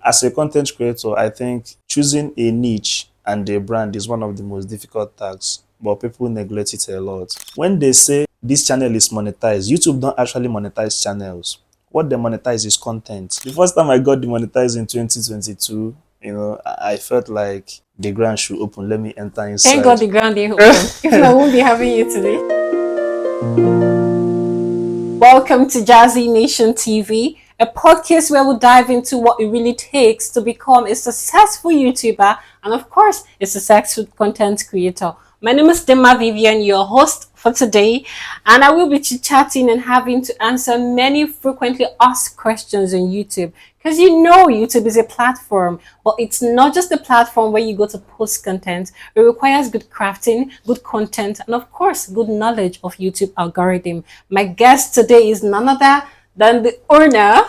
As a content creator, I think choosing a niche and a brand is one of the most difficult tasks, but people neglect it a lot. When they say this channel is monetized, YouTube don't actually monetize channels. What they monetize is content. The first time I got demonetized in 2022, I felt like the ground should open. Let me enter inside. Thank God the ground didn't open. If not, I won't be having you today. Welcome to Jazination TV, a podcast where we'll dive into what it really takes to become a successful YouTuber and, of course, a successful content creator. My name is Dema Vivian, your host for today, and I will be chit-chatting and having to answer many frequently asked questions on YouTube. Because YouTube is a platform, but it's not just a platform where you go to post content. It requires good crafting, good content, and of course, good knowledge of YouTube algorithm. My guest today is none other than the owner,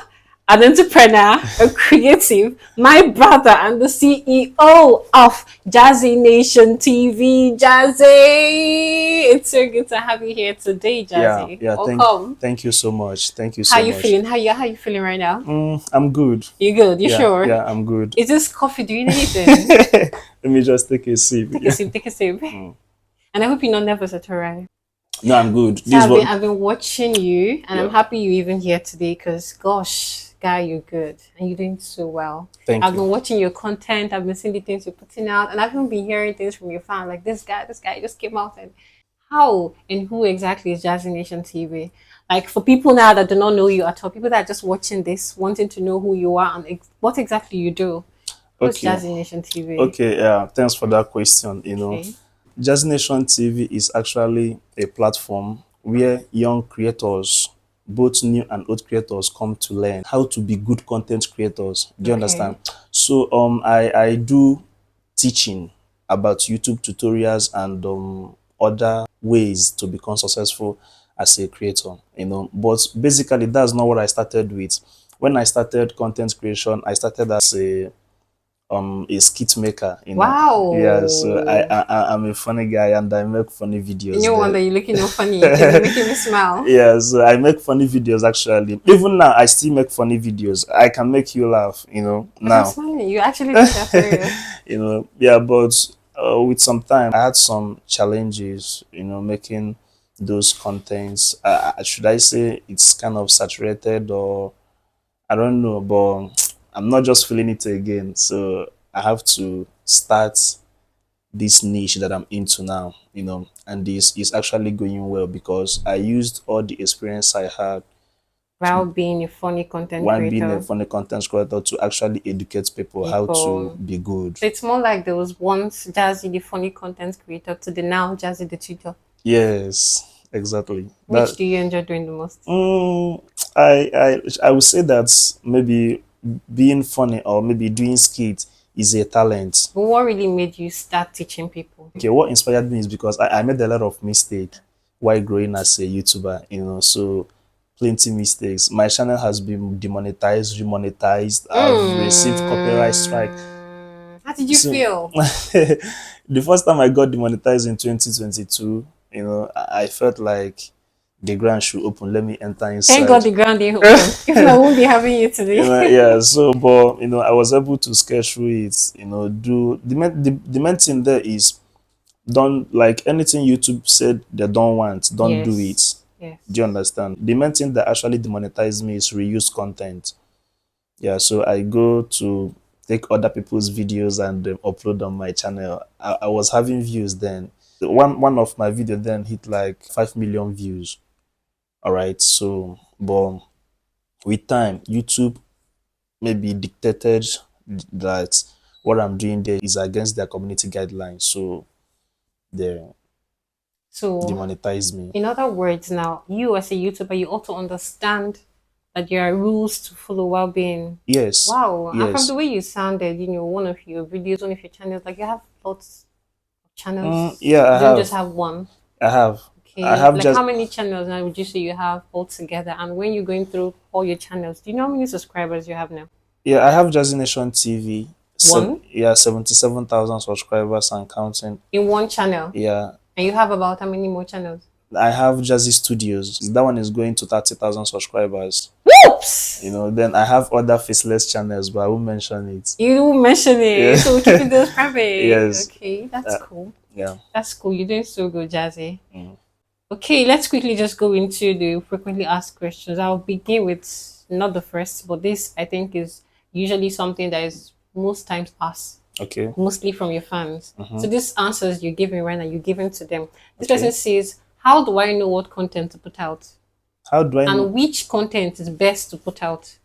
an entrepreneur, a creative, my brother, and the CEO of Jazination TV, Jazzy. It's so good to have you here today, Jazzy. Yeah. Welcome. Thank you so much. Thank you so How much. you feeling? How you feeling right now? I'm good. You good? You sure? Yeah, I'm good. Is this coffee doing anything? Let me just take a sip. Take a sip. And I hope you're not nervous at all, right? No, I'm good. So I've been watching you, and I'm happy you're even here today because, gosh, guy, you're good and you're doing so well. I've been watching your content. I've been seeing the things you're putting out, and I've even been hearing things from your fans like this guy just came out. And how and who exactly is Jazination TV? Like, for people now that do not know you at all, people that are just watching this, wanting to know who you are and what exactly you do. What's Jazination TV? Okay, yeah, thanks for that question. Jazination TV is actually a platform where young creators, both new and old creators, come to learn how to be good content creators. Do you understand? So I do teaching about YouTube tutorials and other ways to become successful as a creator, but basically that's not what I started with. When I started content creation, I started as a skit maker. Wow. Yeah, so I'm a funny guy and I make funny videos. No wonder you're looking all funny. You're making me smile. Yeah, so I make funny videos actually. Even now, I still make funny videos. I can make you laugh, now. I'm smiling. You actually did that for real. Yeah, but with some time, I had some challenges, making those contents. Should I say it's kind of saturated, or I don't know, but I'm not just feeling it again. So I have to start this niche that I'm into now, and this is actually going well because I used all the experience I had while being a funny content creator to actually educate people how to be good. So it's more like there was once Jazzy the funny content creator to the now Jazzy the tutor. Yes, exactly. Which do you enjoy doing the most? I would say that maybe being funny or maybe doing skits is a talent. But what really made you start teaching people? Okay, what inspired me is because I made a lot of mistakes while growing as a YouTuber, so plenty mistakes. My channel has been demonetized, remonetized. I've received copyright strike. How did you feel? The first time I got demonetized in 2022, I felt like the ground should open. Let me enter inside. Thank God the ground didn't open. If not, I won't be having you today. Yeah. So, but I was able to scale through it. Do the main thing there is don't, like, anything YouTube said they don't want. Don't do it. Yes. Do you understand? The main thing that actually demonetized me is reuse content. Yeah. So I go to take other people's videos and upload on my channel. I was having views then. One of my videos then hit like 5 million views. All right, so but with time, YouTube maybe dictated that what I'm doing there is against their community guidelines, so they demonetize me. In other words, now you as a YouTuber, you also understand that there are rules to follow while being. Yes. Wow. Yes. And from the way you sounded, one of your videos, one of your channels, like you have lots of channels. Yeah, I have. You don't just have one. I have. Okay. I have how many channels now would you say you have altogether? And when you're going through all your channels, do you know how many subscribers you have now? Yeah, I have Jazination TV. One? 77,000 subscribers and counting. In one channel? Yeah. And you have about how many more channels? I have Jazzy Studios. That one is going to 30,000 subscribers. Whoops! Then I have other faceless channels, but I won't mention it. You won't mention Yeah. it, so we're keeping those private. Yes. Okay, that's Uh, cool. yeah. That's cool. You're doing so good, Jazzy. Mm. Okay, let's quickly just go into the frequently asked questions. I'll begin with not the first, but this I think is usually something that is most times asked, Okay. mostly from your fans. So Mm-hmm. these answers you're giving right now, you're giving to them. This person Okay. says, "How do I know what content to put out, How do I and know? which content is best to put out?"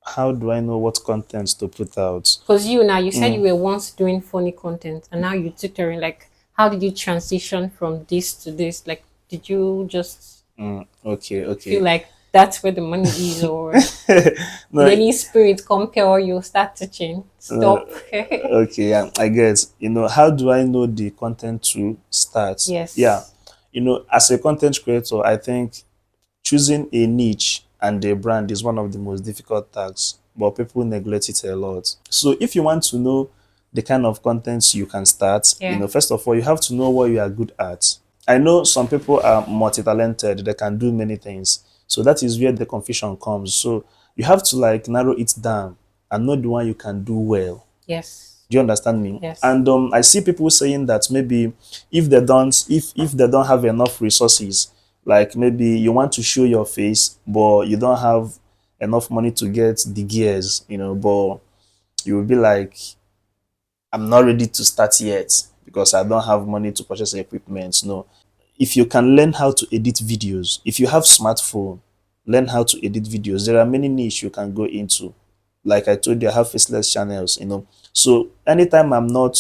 How do I know what content to put out? Because you now, you said you Mm. were once doing funny content, and now you're tutoring. Like, how did you transition from this to this? Like, did you just Mm. Okay. feel Okay. like that's where the money is, or did No. any spirit compel you start teaching? Uh, Stop. okay. Yeah. I guess. How do I know the content to start? Yeah. Yes. As a content creator, I think choosing a niche and a brand is one of the most difficult tasks, but people neglect it a lot. So if you want to know the kind of contents you can start, Yeah. first of all, you have to know what you are good at. I know some people are multi-talented, they can do many things. So that is where the confusion comes. So you have to like narrow it down and know the one you can do well. Yes. Do you understand me? Yes. And I see people saying that maybe if they don't have enough resources, like maybe you want to show your face, but you don't have enough money to get the gears, but you will be like, I'm not ready to start yet because I don't have money to purchase equipment. No. If you can learn how to edit videos, if you have smartphone, learn how to edit videos. There are many niche you can go into. Like I told you, I have faceless channels. So anytime I'm not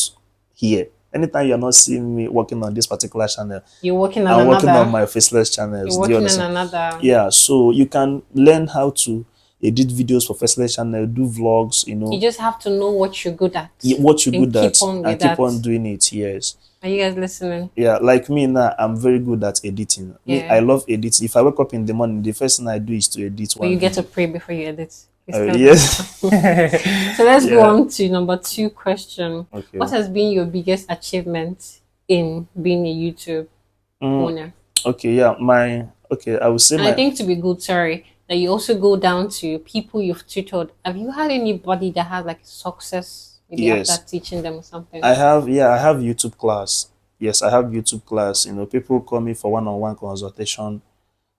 here, anytime you're not seeing me working on this particular channel, You're working on I'm working on another. my faceless You're channels. Do you working on understand? another. Yeah, so you can learn how to edit videos for faceless channel, do vlogs, You just have to know what you're good at what you're and good keep at on and with keep on that. doing it. Yes. Are you guys listening? Yeah, like me now, I'm very good at editing. Me, I Yeah. love editing. If I wake up in the morning, the first thing I do is to edit But one you get to video. pray before you edit. You still do. Yes. So let's go Yeah. on to number two question. What Okay. has been your biggest achievement in being a YouTube Mm, owner? okay. Yeah. I would say And I my, think to be good, sorry, that you also go down to people you've tutored. Have you had anybody that had like success maybe after yes. teaching them or something? I have YouTube class. Yes, I have YouTube class. People call me for one-on-one consultation.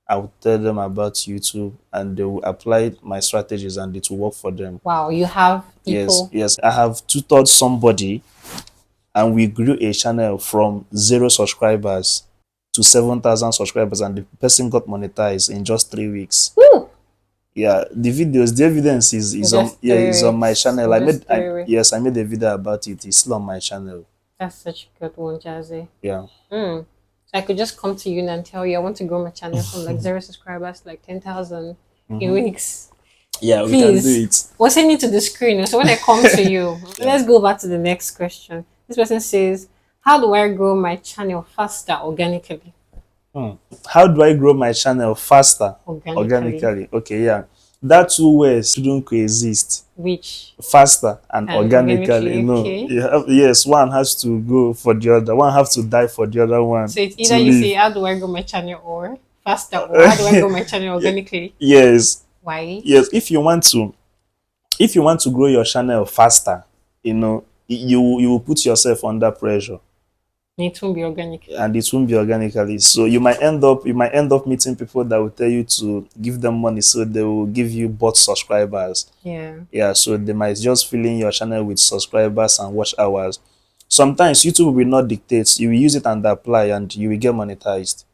I will tell them about YouTube and they will apply my strategies and it will work for them. Wow, you have Yes, people. yes. I have tutored somebody and we grew a channel from 0 subscribers to 7,000 subscribers, and the person got monetized in just 3 weeks. Woo! Yeah, the evidence is on, Just yeah, is three on my weeks. channel. In just 3 weeks. Yes, I made a video about it. It's still on my channel. That's such a good one, Jazzy. Yeah. So I could just come to you and tell you I want to grow my channel from like 0 subscribers to like 10,000 in weeks. Yeah, we can do Please, it. what's send it to the screen. So when I come to you, Yeah. let's go back to the next question. This person says, "How do I grow my channel faster organically?" How do I grow my channel faster? Organically, Organically. Okay, yeah. That two words shouldn't coexist. which Faster and and organically. organically, okay. Yes, one has to go for the other. One has to die for the other one So it's to either you say, live. "How do I grow my channel?" or faster, or "How do I grow my channel Yeah, organically?" yes, Why? yes. If you want to grow your channel faster, you will put yourself under pressure It won't be organic. and it won't be organically. So you might end up meeting people that will tell you to give them money so they will give you bot subscribers. Yeah. Yeah, so they might just fill in your channel with subscribers and watch hours. Sometimes YouTube will not dictate. You will use it and apply and you will get monetized.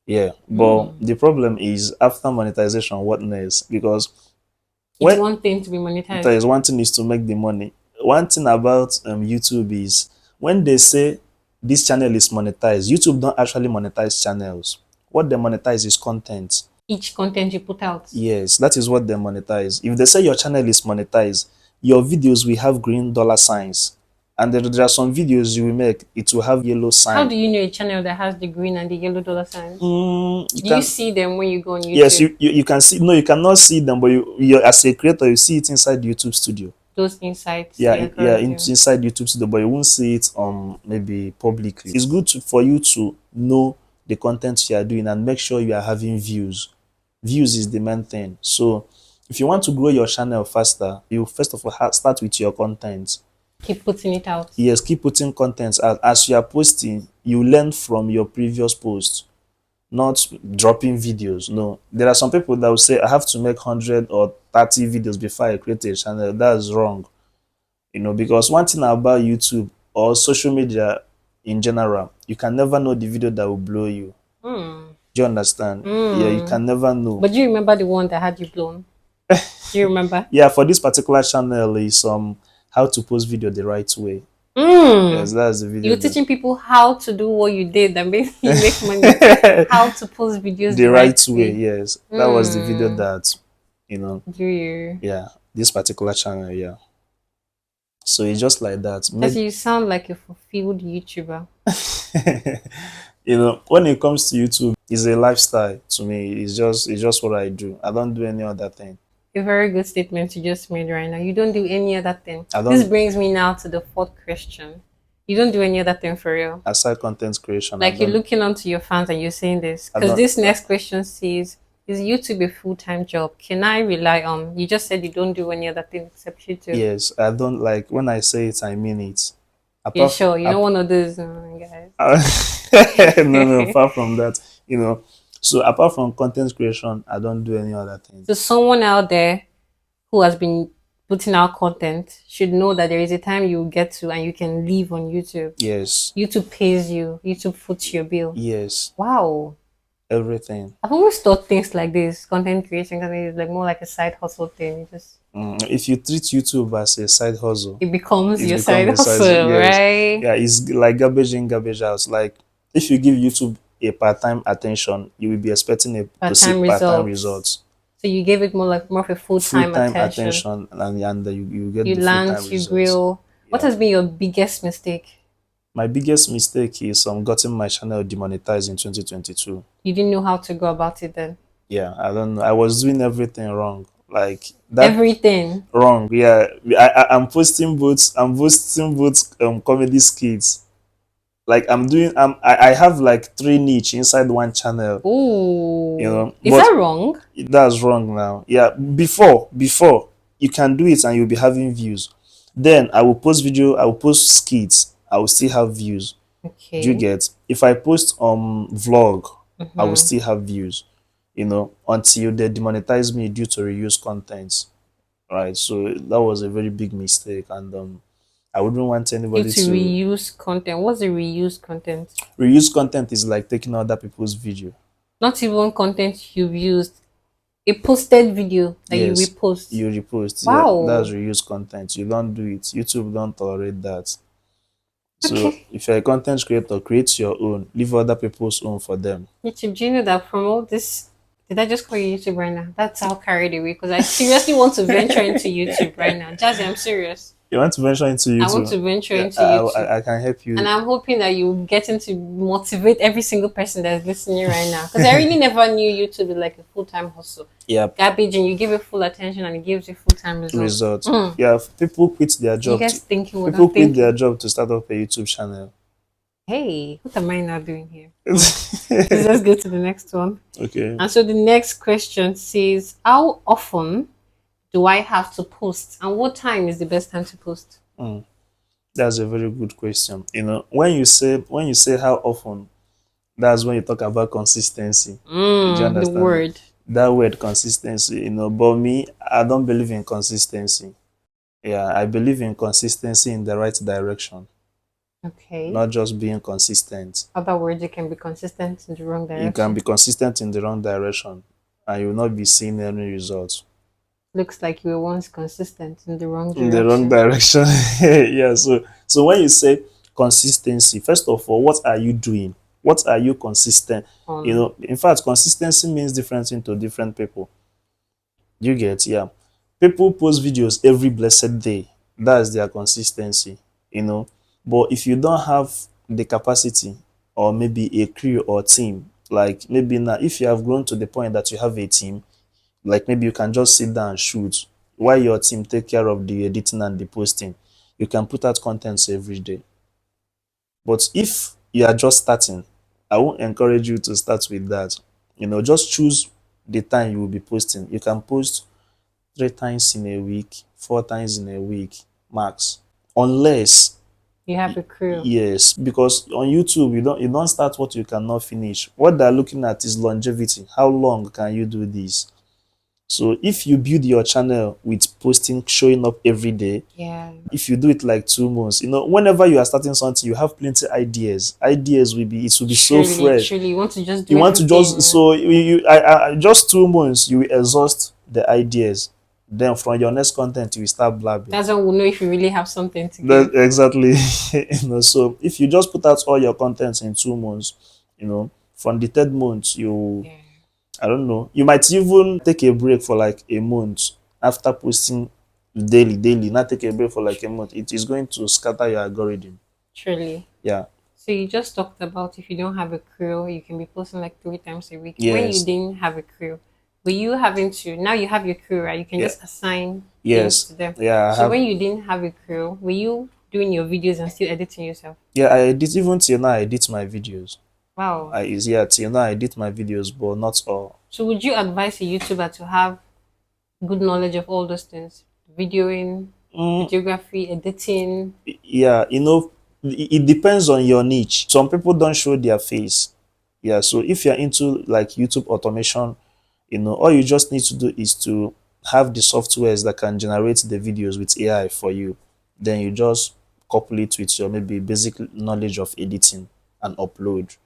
Yeah, but the problem is after monetization, what next? Because It's when one thing to be there monetized. is one thing is to make the money. One thing about YouTube is when they say this channel is monetized, YouTube don't actually monetize channels. What they monetize is content. Each content you put out. Yes, that is what they monetize. If they say your channel is monetized, your videos will have green dollar signs. And there are some videos you will make, it will have yellow How sign. do you know a channel that has the green and the yellow dollar signs? You Do you can, see them when you go on yes, YouTube? you can see, no, you cannot see them, but you as a creator, you see it inside YouTube studio. Those insights. Yeah, Yeah, yeah, correct. Yeah. inside YouTube studio, but you won't see it maybe publicly. It's good for you to know the content you are doing and make sure you are having views. Views is the main thing. So if you want to grow your channel faster, you first of all start with your content. Keep putting it out. Yes, keep putting content out. As you are posting, you learn from your previous posts, not dropping videos. No, there are some people that will say I have to make 100 or 30 videos before I create a channel. That's wrong. Because one thing about YouTube or social media in general, you can never know the video that will blow you. Hmm. Do you understand? Yeah, you Hmm. can never know. But do you remember the one that had you blown? Do you remember? Yeah, for this particular channel is how to post video the right way. Hmm. Yes, that's the You're video teaching people how to do what you did that makes you make money. that How to post videos the the right right way. way. Yes, that was the video Hmm. that you know. Do you? Yeah, this particular channel. Yeah, so it's just like that. Just you sound like a fulfilled YouTuber. When it comes to YouTube, it's a lifestyle to me. It's just what I do. I don't do any other thing. A very good statement you just made right now. You don't do any other thing. I This don't brings me now to the fourth question. You don't do any other thing for real. aside content creation. I Like you're don't. looking onto your fans and you're saying this. I Because don't. this next question says, is YouTube a full-time job? Can I rely on? You just said you don't do any other thing except YouTube. Yes, I don't like when I say it. I mean it. Yeah, Apart from, sure. You know one of those no, no. guys. Apart from that, so apart from content creation, I don't do any other thing. So someone out there who has been putting out content should know that there is a time you get to and you can live on YouTube. Yes, YouTube pays you. YouTube foots your bill. yes, Wow. everything. I've always thought things like this, content creation, is like more like a side hustle thing. If you treat YouTube as a side hustle, It becomes it's your become side a side. hustle, Yes, right? yeah, it's like garbage in, garbage out. Like if you give YouTube a part-time attention, you will be expecting to Part see time part-time results. results. So you gave it more of a full time Full-time attention. attention, and you get You the full-time learned, you results. grew. What Yeah. has been your biggest mistake? My biggest mistake is getting my channel demonetized in 2022. You didn't know how to go about it then. Yeah, I don't know. I was doing everything wrong. Like that Everything. wrong. Yeah, I'm posting both. I'm posting both comedy skits. Like I have like three niche inside one channel. Ooh. Is But that wrong? that's wrong now. Yeah, before you can do it and you'll be having views. Then I will post video. I will post skits. I will still have views. Do you Okay. get? If I post vlog, I will Mm-hmm. still have views. Until they demonetize me due to reuse content. Right. So that was a very big mistake, and I wouldn't want Due anybody to to reuse content. What's the reuse content? reuse content. Is like taking other people's video. Not even content you've used. A posted video that you Yes, repost. you repost. Yeah, that's Wow. reuse content. You don't do it. YouTube don't tolerate that. So Okay. if you're a content creator, create your own. Leave other people's own for them. YouTube, do you know that from all this, did I just call you YouTube right now? That's how carried away because I seriously want to venture into YouTube right now. Jazzy, I'm serious. You want to venture into I want YouTube? to venture Yeah, into YouTube. I can help And you. I'm hoping that you get into motivate every single person that's listening right now. Because I really never knew YouTube is like a full time hustle. Yeah, Garbage and you give it full attention and it gives you full time results. results. Yeah, people quit their You job. guys thinking what I'm People quit their thinking. job to start up a YouTube channel. Hey, what am I not doing here? Please let's go to the next one. Okay. And so the next question says, how often do I have to post? And what time is the best time to post? Mm, that's a very good question. When you say how often, that's when you talk about consistency. Do you The understand me? word. That word consistency, but me, I don't believe in consistency. Yeah, I believe in consistency in the right direction, Okay. not just being consistent. Other words, you can be consistent in the wrong You can direction. be consistent in the wrong direction and you will not be seeing any results. Looks like you were once consistent in the wrong In the wrong direction. direction. Yeah, so when you say consistency, first of all, what are you doing? What are you consistent? On In fact, consistency means different thing to different people. You get, yeah. People post videos every blessed day. That's their consistency, you know. But if you don't have the capacity, or maybe a crew or team, like maybe now, if you have grown to the point that you have a team, like maybe you can just sit down and shoot while your team take care of the editing and the posting. You can put out contents every day. But if you are just starting, I won't encourage you to start with that. Just choose the time you will be posting. You can post 3 times in a week, 4 times in a week, max. Unless, You have a crew. yes, because on YouTube you don't start what you cannot finish. What they're looking at is longevity. How long can you do this? So if you build your channel with posting, showing up every day, Yeah. if you do it like 2 months, whenever you are starting something, you have plenty ideas. Ideas it will be so Truly, fresh. truly. You want to just do You want to just everything. so just 2 months, you will exhaust the ideas. Then from your next content, you will start blabbing. That's when we'll know if you really have something to That give. exactly. So if you just put out all your contents in 2 months, from the third month, Yeah. I don't know, you might even take a break for like a month after posting daily. Not take a break for like a month. It is going to scatter your algorithm. Truly. Yeah. So you just talked about if you don't have a crew, you can be posting like 3 times a week. When you Yes. didn't have a crew, were you having to now you have your crew, right? You can Yeah. just assign things Yes. to them. Yeah. I So have. when you didn't have a crew, were you doing your videos and still editing yourself? Yeah. I edit even till now. I edit my videos. Wow. Yeah. Till now I edit my videos, but not all. So would you advise a YouTuber to have good knowledge of all those things? Videoing, Mm, videography, editing. yeah. It depends on your niche. Some people don't show their face. Yeah. So if you're into like YouTube automation, all you just need to do is to have the softwares that can generate the videos with AI for you. Then you just couple it with your maybe basic knowledge of editing and upload.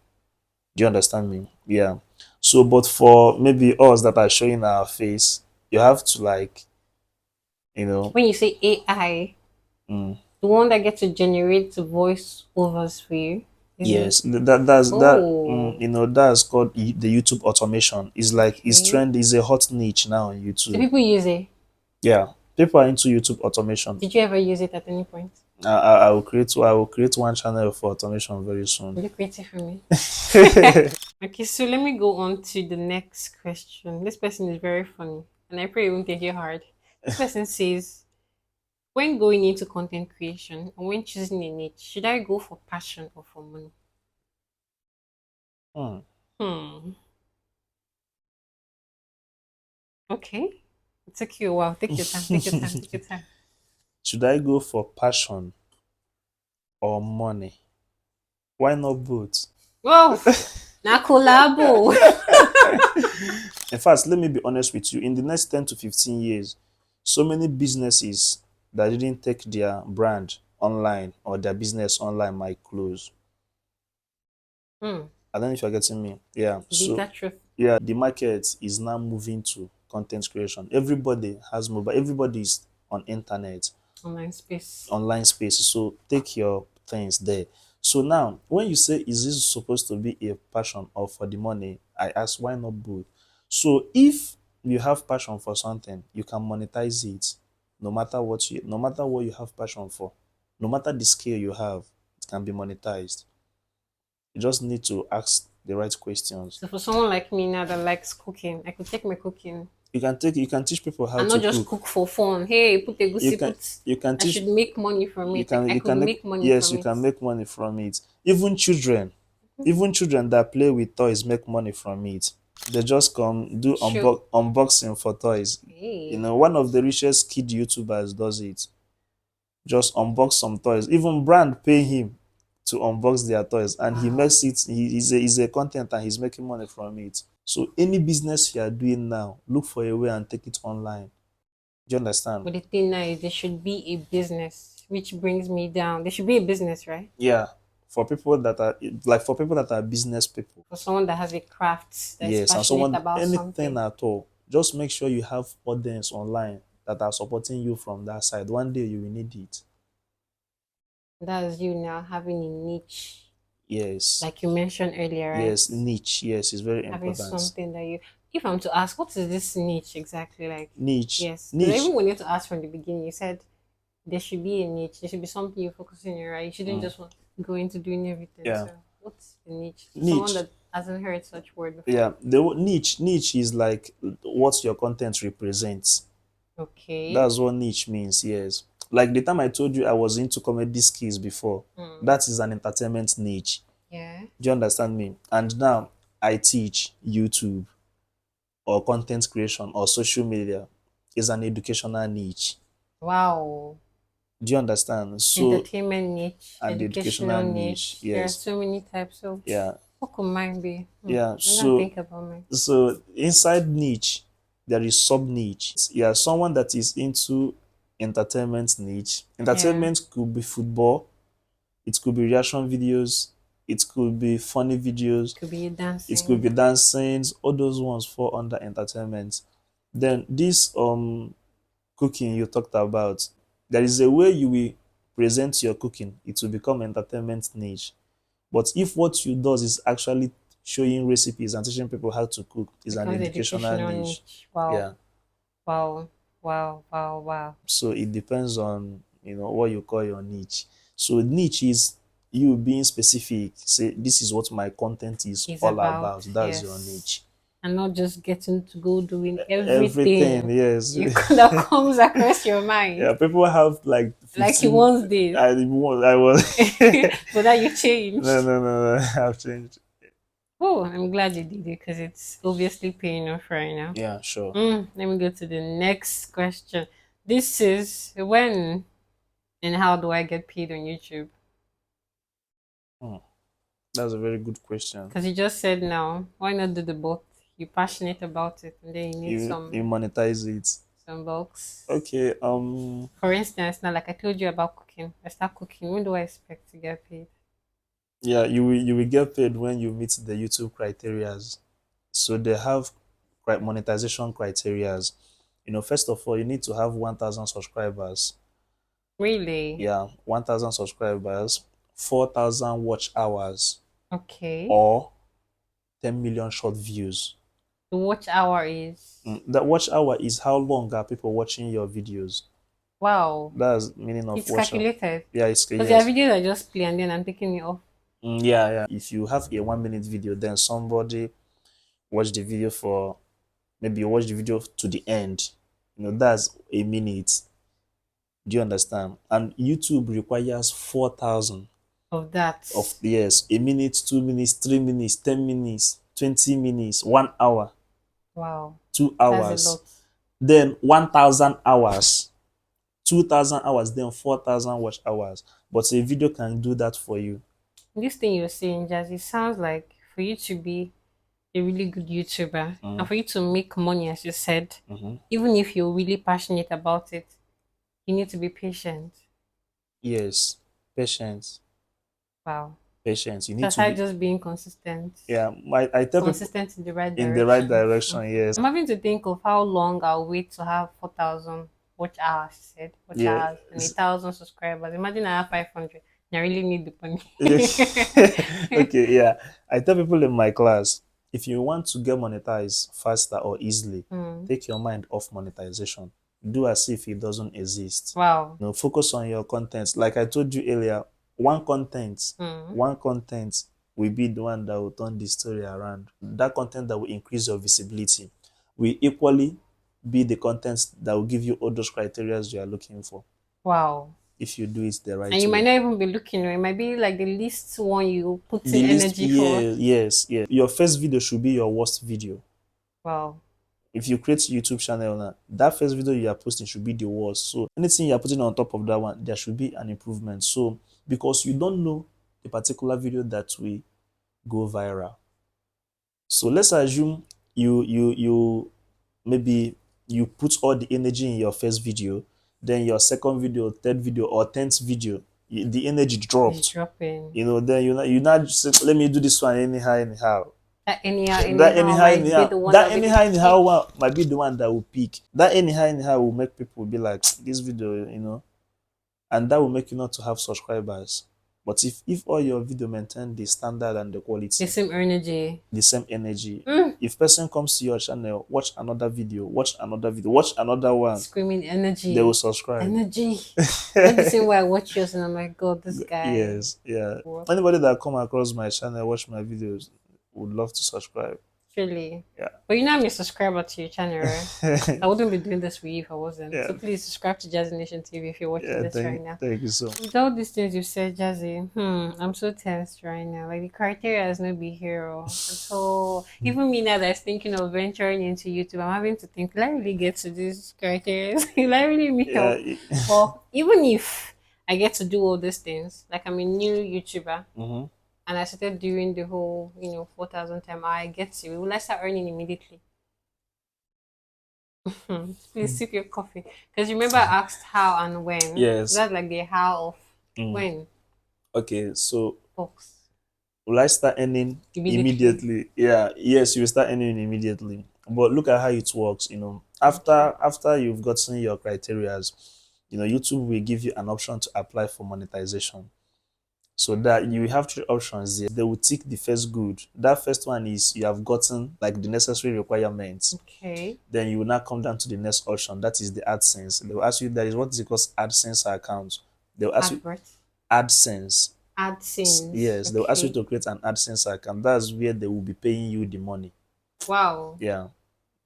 Do you understand me? Yeah. So, but for maybe us that are showing our face, you have to like, you know, When you say AI, mm, the one that gets to generate voice overs for you, is it? yes, that's Oh, that's called the YouTube automation. It's like it's okay. trend, is a hot niche now on So YouTube. people use it. Yeah, people are into YouTube automation. Did you ever use it at any point? I will create one channel for automation very soon. Will you create it for me? Okay, so let me go on to the next question. This person is very funny, and I pray it won't take it hard. This person says, when going into content creation and when choosing a niche, should I go for passion or for money? Hmm. Hmm. Okay. It took you a while. Take your time. Take your time. Take your time. Should I go for passion or money? Why not both? Whoa. Na collabo. In fact, let me be honest with you. In the next 10 to 15 years, so many businesses that didn't take their brand online or their business online might close. Hmm. I don't know if you're getting me. Yeah. Big So, that truth. yeah, the market is now moving to content creation. Everybody has mobile, everybody is on internet, Online space. online spaces. So take your things there. So now, when you say, is this supposed to be a passion or for the money? I ask, why not both? So if you have passion for something, you can monetize it no matter what you have passion for, no matter the skill you have, it can be monetized. You just need to ask the right questions. So for someone like me now that likes cooking, I could take my cooking You can teach people how and to not just cook. cook for fun. Hey, put a You goosey, can put. you can I teach should make money from you it. Like can I you could can make make money yes, from you it. can make money from it. Even children that play with toys make money from it. They just come do Sure. unboxing for toys. Hey. One of the richest kid YouTubers does it. Just unbox some toys. Even brand pay him to unbox their toys, and he Wow. makes it. He's a content, and he's making money from it. So any business you are doing now, look for a way and take it online. Do you understand? But the thing now is there should be a business, which brings me down. There should be a business, right? Yeah. For people that are business people. For someone that has a craft that is Yes, and passionate someone about anything something. at all. Just make sure you have audience online that are supporting you from that side. One day you will need it. That's you now having a niche, Yes. like you mentioned earlier, right? Yes, niche. Yes, is very Having important. something that you, if I'm to ask, what is this niche exactly like? Niche. Yes, because I Niche. even wanted to ask from the beginning. You said there should be a niche. There should be something you're focusing on, right? You shouldn't Mm, just want go into doing everything. yeah. So, what's the niche for someone Niche. that hasn't heard such word before? Yeah. Niche is like what your content represents. Okay. That's what niche means, yes. Like the time I told you I was into comedy skills before, Hmm. that is an entertainment niche. Yeah. Do you understand me? And now I teach YouTube or content creation or social media is an educational niche. Wow. Do you understand? So, Entertainment niche, and the educational educational niche, niche. There are yes. so many types. So, Yeah. what could mine be? Yeah. I'm gonna So think about mine. so inside niche, there is sub niche. Yeah, someone that is into entertainment niche. Yeah. Entertainment could be football, it could be reaction videos, it could be funny videos, Could be it could dancing. be dancing. All those ones fall under entertainment. Then this cooking you talked about, there is a way you will present your cooking, it will become entertainment niche. But if what you does is actually showing recipes and teaching people how to cook, is an Becomes educational educational niche. niche. Wow. Yeah. Wow. Wow. Wow. Wow. So it depends on what you call your niche. So niche is you being specific. Say this is what my content is Is all about, about. That's your yes. niche. And not just getting to go doing Everything, everything yes. that comes across your mind. Yeah, people have like Like you 15. once did. I was But that you no, changed. no, no, no. I've changed. Oh, I'm glad you did it because it's obviously paying off right now. Yeah, sure. Let me go to the next question. This is when and how do I get paid on YouTube? Hmm. That's a very good question. Because you just said now, why not do the both? You're passionate about it, and then you need You monetize it. some bucks. Okay. For instance, now like I told you about cooking, I start cooking. When do I expect to get paid? Yeah, you will get paid when you meet the YouTube criterias. So they have monetization criterias. First of all, you need to have 1,000 subscribers. Really? Yeah, 1,000 subscribers, 4,000 watch hours, Okay. or 10 million short views. The watch hour is The watch hour is how long are people watching your videos. wow. That's meaning of It's watch hour. calculated. Yeah, it's Because there are yes. videos I just play and then I'm taking it off. Yeah, yeah. If you have a 1 minute video, then somebody watch the video for maybe you watch the video to the end. That's a minute. Do you understand? And YouTube requires 4,000 Of that. of yes, a minute, 2 minutes, 3 minutes, 10 minutes, 20 minutes, 1 hour, Wow. two That's a hours, lot. then 1,000 hours, 2,000 hours, then 4,000 watch hours. But a video can do that for you. This thing you're saying, Jazzy, sounds like for you to be a really good YouTuber and for you to make money, as you said, even if you're really passionate about it, you need to be patient. Yes, patience, Wow. patience. You So need to aside be. just being consistent, Yeah, I tell people consistent in the right in the right direction. direction. Yes. I'm having to think of how long I'll wait to have 4,000 watch hours, she said, watch Yeah. hours, and 1,000 subscribers. Imagine I have 500. I really need the money. Yeah. Okay, yeah. I tell people in my class, if you want to get monetized faster or easily, Hmm. take your mind off monetization. Do as if it doesn't exist. Wow. Focus on your content. Like I told you earlier, one content, Hmm. one content will be the one that will turn the story around. That content that will increase your visibility will equally be the content that will give you all those criteria you are looking for Wow. if you do it the And right you might way. not even be looking, or it might be like the least one you put The in list, energy for. yeah, yes, yes. Your first video should be your worst video. Wow. If you create a YouTube channel now, that first video you are posting should be the worst. So anything you are putting on top of that one, there should be an improvement. So because you don't know the particular video that will go viral. So let's assume you maybe you put all the energy in your first video, then your second video, third video, or 10th video, the energy It's dropped. dropping. Then you not just say, let me do this one anyhow, anyhow. That anyhow, That anyhow anyhow, might be anyhow, the one that that'll be the anyhow, anyhow peak. one might be the one that will peak. That anyhow, anyhow will make people be like, this video, and that will make you not to have subscribers. But if all your video maintain the standard and the The quality, same energy. the same energy, Mm. if person comes to your channel, watch another video, watch another video, watch another one, Screaming they will energy. subscribe. Energy. That's the same way I watch yours and I'm like, God, this guy. Yes, yeah. What? Anybody that come across my channel, watch my videos, would love to subscribe. Actually. Yeah. But you know I'm a subscriber to your channel, right? I wouldn't be doing this for you if I wasn't. Yeah. So please subscribe to Jazination TV if you're watching Yeah. this right now. Thank you so much. With all these things you said, Jazzy, I'm so tense right now. Like the criteria has no be hero. So even me now that's thinking of venturing into YouTube, I'm having to think, will I really get to these criteria? Will I really need Yeah. help? But even if I get to do all these things, like I'm a new YouTuber Mhm. and I started doing the whole, 4,000 time, I get to, will I start earning immediately? Please sip your coffee. Because remember I asked how and when. So Yes. that's like the how of Mm. when Okay. So box will I start earning immediately. immediately? Yeah. Yes, you will start earning immediately. But look at how it works. Okay. After you've gotten your criterias, YouTube will give you an option to apply for monetization. So that you have three options there. They will tick the first good. That first one is you have gotten like the necessary requirements. Okay. Then you will now come down to the next option. That is the AdSense. They will ask you that is what is it called AdSense account. They will ask you Advert. AdSense. AdSense. Yes, they will ask you Okay. to create an AdSense account. That's where they will be paying you the money. Wow. Yeah,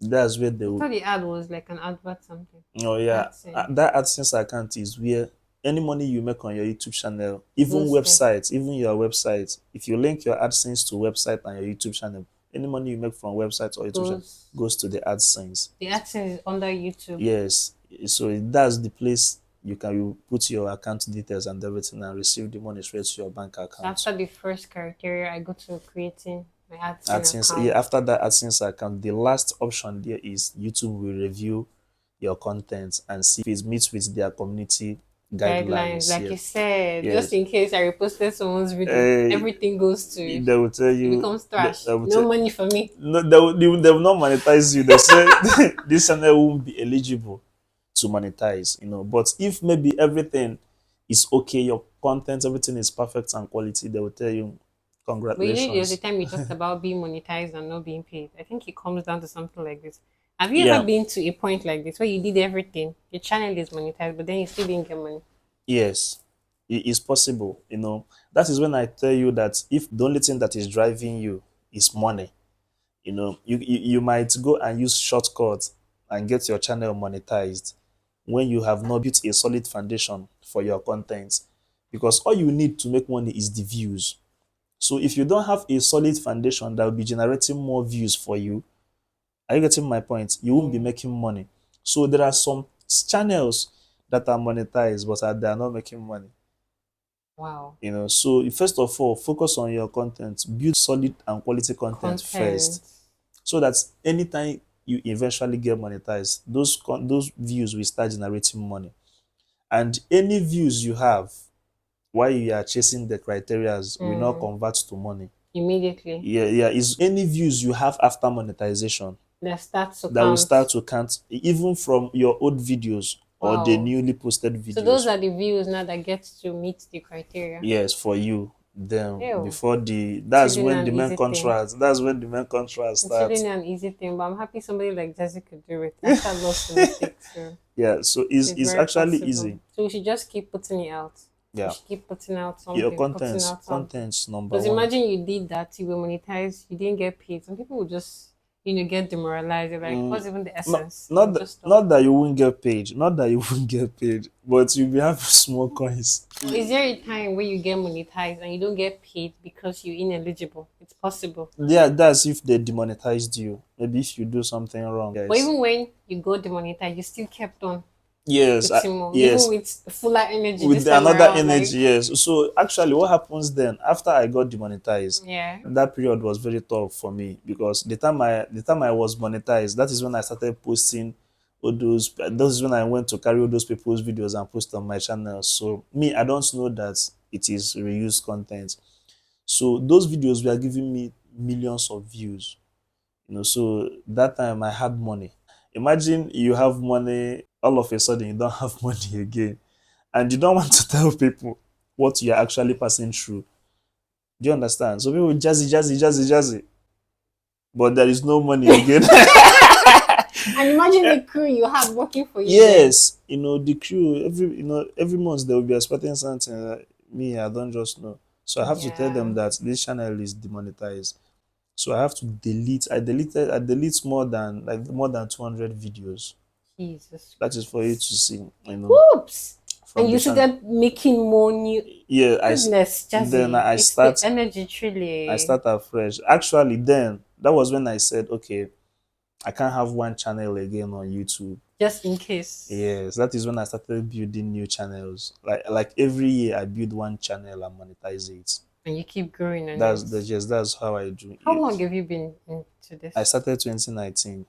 that's where they I will. thought the ad was like an advert something. Oh yeah, AdSense. that AdSense account is where any money you make on your YouTube channel, even Goes there. websites, even your website, if you link your AdSense to website and your YouTube channel, any money you make from website or YouTube channel Goes goes to the AdSense. the AdSense is under YouTube. Yes, so that's the place you put your account details and everything and receive the money straight to your bank So account. after the first criteria, I go to creating my AdSense AdSense, yeah, account. after that AdSense account, the last option there is YouTube will review your content and see if it meets with their community Guidelines, guidelines. like Yeah. you said, just Yes. in case I reposted someone's video, Uh, everything goes to they will tell it you becomes trash. they will No tell, money for me. no, they will not monetize you. They say this channel won't be eligible to monetize, But if maybe everything is okay, your content, everything is perfect and quality, they will tell you, But you know, there's a congratulations. time you talked about being monetized and not being paid. I think it comes down to something like this. Have you ever Yeah. been to a point like this where you did everything, your channel is monetized, but then you still didn't get money? Yes, it is possible. That is when I tell you that if the only thing that is driving you is money, you might go and use shortcuts and get your channel monetized when you have not built a solid foundation for your content. Because all you need to make money is the views. So if you don't have a solid foundation that will be generating more views for you, are you getting my point? You won't be Yeah. making money. So there are some channels that are monetized, but they are not making money. Wow. So first of all, focus on your content, build solid and quality content Content. first, so that anytime you eventually get monetized, those views will start generating money. And any views you have while you are chasing the criterias will not Mm. convert to money. Immediately. Yeah, yeah, is any views you have after monetization That starts to that will start count. to count even from your old videos or the Wow. newly posted So those videos. are the views now that get to meet the criteria. Yes, for you. Then Ew. before It's really an easy thing. that's when the main contract It's really starts. an easy thing, but I'm happy somebody like Jazzy could do it after lots of mistakes. So Yeah, so it's, it's it's very actually possible. easy. So we should just keep putting it out. We Yeah. should keep putting out Your something, putting contents out something. contents number Because one. imagine you did that, you were monetized, you didn't get paid. Some people would just, get demoralized. They're like, what's even the not essence? not And that, just stop. not that you won't get paid, not that you won't get paid, but you'll be having small coins. Or is there a time where you get monetized and you don't get paid because you're ineligible? It's possible. Yeah, that's if they demonetized you. Maybe if you do something wrong, But guys. even when you got demonetized, you still kept on Yes, putting more, even yes. with fuller energy With this time another around. Like, energy, yes. So actually, what happens then after I got demonetized? yeah. That period was very tough for me because the time I was monetized, that is when I started posting all those. That is when I went to carry all those people's videos and post on my channel. So me, I don't know that it is reused content. So those videos were giving me millions of views. So that time I had money. Imagine you have money, all of a sudden you don't have money again, and you don't want to tell people what you're actually passing through. Do you understand? So people jazzy, jazzy, jazzy, jazzy, but there is no money again. And imagine the crew you have working for you then. Yes, the crew every month they will be expecting something. Me, I don't just know. So I have to tell them Yeah. that this channel is demonetized. So I have to delete. I delete more than 200 videos. Jesus That is for you to Christ. see, Whoops. And from the you channel. started making more new. Yeah, Goodness, then Jazzy. It's the energy, I truly. start afresh. Actually, then that was when I said, okay, I can't have one channel again on YouTube. Just in case. Yes, that is when I started building new channels. Like every year, I build one channel and monetize it. And you keep growing on it. That's how I do How long it. have you been into I this? started 2019. Yeah,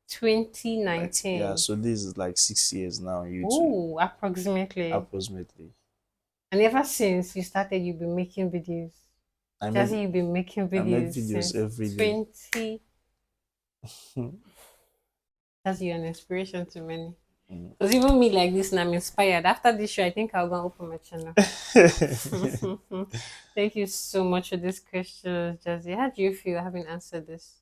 2019. so this is like 6 years now on YouTube, Oh, approximately. approximately. And ever since you started, you've been making videos. I make Jazzy, you've been making I make videos videos since every day. 20. That's your an inspiration to many. Mm. Because even me like this, and I'm inspired. After this show, I think I'll go and open my channel. Thank you so much for this question, Jazzy. How do you feel having answered this?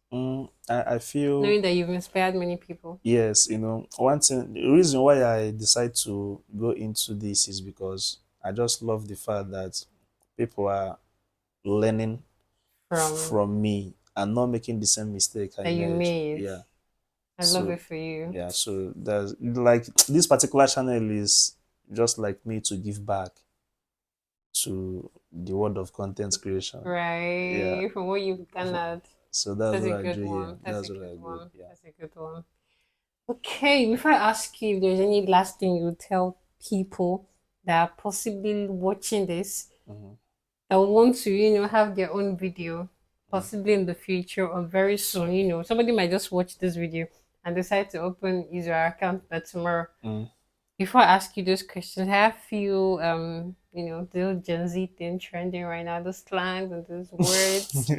I feel, Knowing that you've inspired many people. yes, one thing, the reason why I decide to go into this is because I just love the fact that people are learning From from me and not making the same mistake I that you made. made. Yeah. I love So it for you. yeah, so there's like this particular channel is just like me to give back to the world of content creation. Yeah. Right. From what you've For- garnered. So that's That's a what I good do here. one. That's a That's what good I do. one. Yeah. That's a good one. Okay, before I ask you if there's any last thing you tell people that are possibly watching this Hmm. that want to, have their own video, possibly in the future or very soon, somebody might just watch this video and decide to open user account by tomorrow. Mm. Before I ask you those questions, I have few the old Gen Z thing trending right now, those slangs and those words,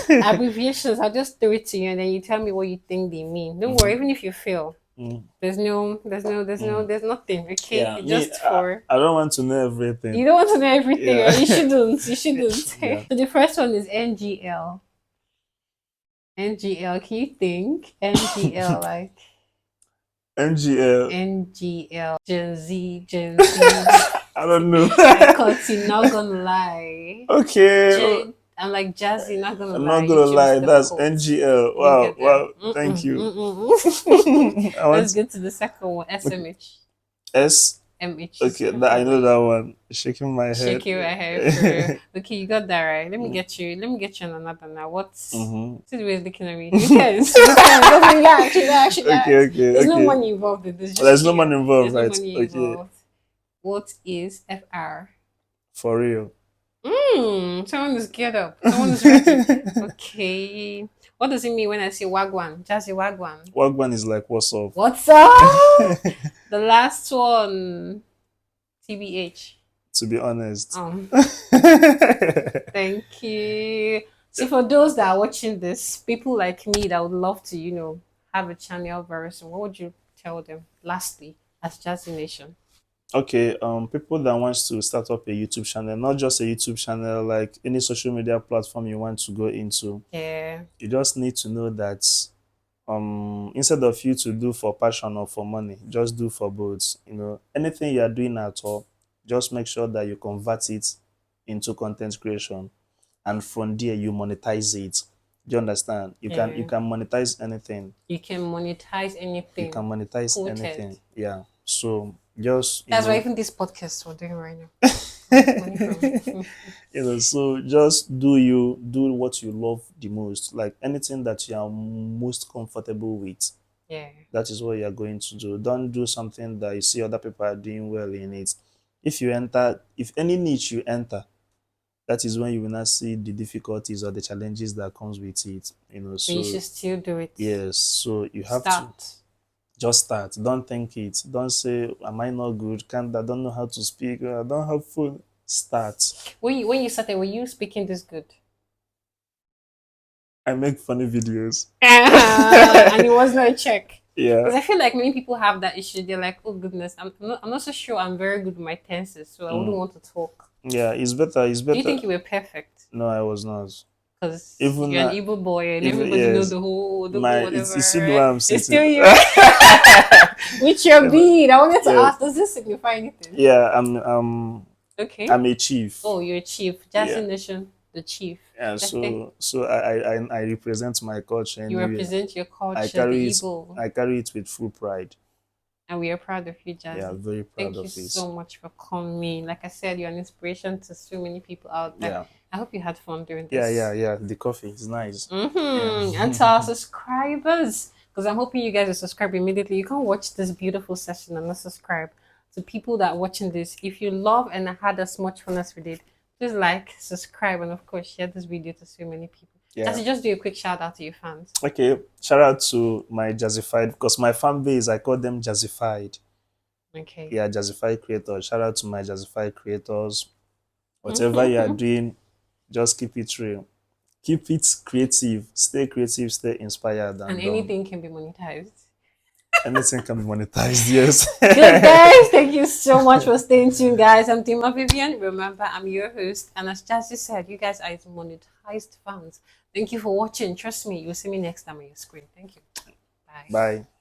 abbreviations. I'll just throw it to you and then you tell me what you think they mean. Don't worry, Mhm. even if you fail. Mm. Mm. There's nothing. Okay, Yeah, it's me, just for I don't want to know everything. you don't want to know everything, Yeah. right? You shouldn't. You shouldn't. Yeah. So the first one is NGL. NGL. Can you think? NGL like NGL. NGL. Gen Z. Gen Z. I don't know. I caught you. Not gonna lie. Okay. J. I'm like Jazzy. Not gonna I'm not lie. gonna YouTube is lie. That's difficult. NGL. You didn't Wow. get that. Wow. Thank you. Mm-mm. I want Let's get to the second one. okay. SMH. S. MH is Okay, super I know that boy. one. Shaking my head. Shake your hair for real. Okay, you got that right. Let me get you. Let me get you on another now. What's Mm-hmm. this way is looking at me? You tense. You tense. Just relax, relax, Okay, relax. okay, There's no okay. money involved in this. Just There's no chill. man involved, There's no right? money Okay, involved. What is FR? for real. Someone is get up. Someone is ready. Okay. What does it mean when I say wagwan? Jazzy wagwan. Wagwan is like, what's up? What's up? The last one. TBH. To be honest. Um. Thank you. So for those that are watching this, people like me that would love to, have a channel very soon, what would you tell them? Lastly, as Jazination. Okay, people that wants to start up a YouTube channel, not just a YouTube channel, like any social media platform you want to go into, Yeah, you just need to know that instead of you to do for passion or for money, just do for both. Anything you are doing at all, just make sure that you convert it into content creation, and from there you monetize it. Do you understand? You yeah. can monetize anything. You can monetize You can anything. monetize Quoted. anything. Yeah. So just That's why even this podcast we're doing right now. Money from. so just do what you love the most, like anything that you are most comfortable with. Yeah. That is what you are going to do. Don't do something that you see other people are doing well in it. If any niche you enter, that is when you will not see the difficulties or the challenges that comes with it. But you So should still do it. yes, so you have to Start. just start. Don't think it. Don't say, "Am I not good? Can't I don't know how to speak? I don't have phone." Start. When you started, were you speaking this good? I make funny videos. And it was not a check. Yeah, Because I feel like many people have that issue. They're like, oh goodness, I'm not so sure I'm very good with my tenses, so I wouldn't mm. want to talk. Yeah. It's better. It's Do you better. think you were perfect? No, I was not. Because Even you're an evil boy and even everybody know yes, the whole my whatever, it's still right? where I'm It's sitting. still you. With your beard. I wanted to Yeah, ask, does this signify anything? yeah. Okay. I'm a chief. Oh, you're a chief. Yeah, Jazination. the chief. Yeah, so I represent my culture You anyway. represent your I culture, the carry it Igbo, I carry it with full pride. and we are proud of you, Yeah, Jazzy. very proud Thank you of it. so much for coming. Like I said, you're an inspiration to so many people out there. Yeah. I hope you had fun doing Yeah, this. yeah. The coffee is nice. Yeah. And to our subscribers, because I'm hoping you guys will subscribe immediately. You can watch this beautiful session and not subscribe. To people that are watching this, if you love and had as much fun as we did, please like, subscribe, and of course share this video to so many people. Yeah. Just do a quick shout out to your fans. Okay. Shout out to my Jazzified because my fan base I call them Jazzified. Okay. Yeah, Jazzified creators. Shout out to my Jazzified creators. Whatever you are doing, just keep it real. Keep it creative, stay inspired, And and anything can be monetized. anything can be monetized. Yes. Good guys, thank you so much for staying tuned, guys. I'm Dima Vivian. Remember, I'm your host, and as Jazzy said, you guys are monetized fans. Thank you for watching. Trust me, you'll see me next time on your screen. Thank you. Bye. Bye.